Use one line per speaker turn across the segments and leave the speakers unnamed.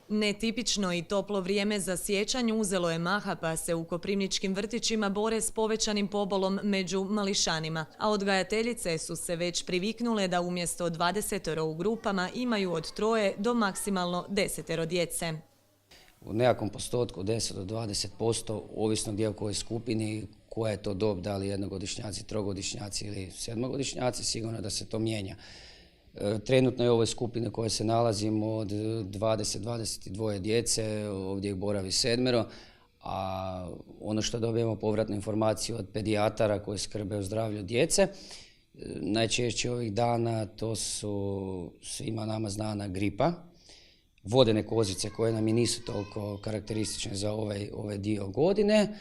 Netipično i toplo vrijeme za siječanj uzelo je maha, pa se u koprivničkim vrtićima bore s povećanim pobolom među mališanima, a odgajateljice su se već priviknule da umjesto 20 u grupama imaju od 3 do maksimalno 10 djece.
U nekakvom postotku 10 do 20%, ovisno gdje u kojoj skupini, koja je to dob, da li jednogodišnjaci, trogodišnjaci ili sedmogodišnjaci, sigurno da se to mijenja. Trenutno je u ovoj skupini u kojoj se nalazimo od 20-22 djece, ovdje ih boravi 7, a ono što dobijemo povratnu informaciju od pedijatara koji skrbe o zdravlju djece, najčešće ovih dana to su svima nama znana gripa, vodene kozice koje nam i nisu toliko karakteristične za ovaj dio godine,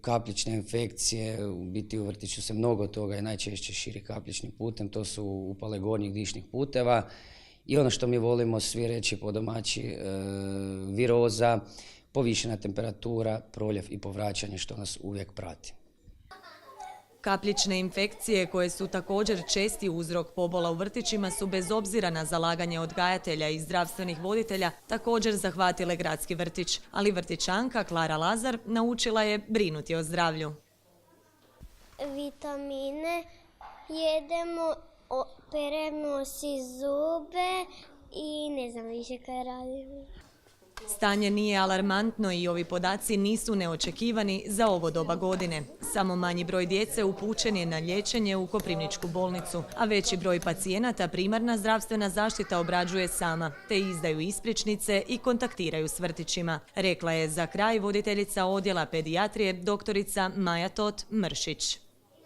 kapljične infekcije, u biti u vrtiću se mnogo toga i najčešće širi kapljičnim putem, to su upale gornjih dišnih puteva i ono što mi volimo svi reći po domaći, viroza, povišena temperatura, proljev i povraćanje što nas uvijek prati.
Kapljične infekcije, koje su također česti uzrok pobola u vrtićima, su bez obzira na zalaganje odgajatelja i zdravstvenih voditelja također zahvatile gradski vrtić, ali vrtićanka Klara Lazar naučila je brinuti o zdravlju.
Vitamine jedemo, peremo si zube i ne znam više kaj radimo.
Stanje nije alarmantno i ovi podaci nisu neočekivani za ovo doba godine. Samo manji broj djece upućen je na liječenje u Koprivničku bolnicu, a veći broj pacijenata primarna zdravstvena zaštita obrađuje sama, te izdaju ispričnice i kontaktiraju s vrtićima, rekla je za kraj voditeljica odjela pedijatrije doktorica Maja Tot Mršić.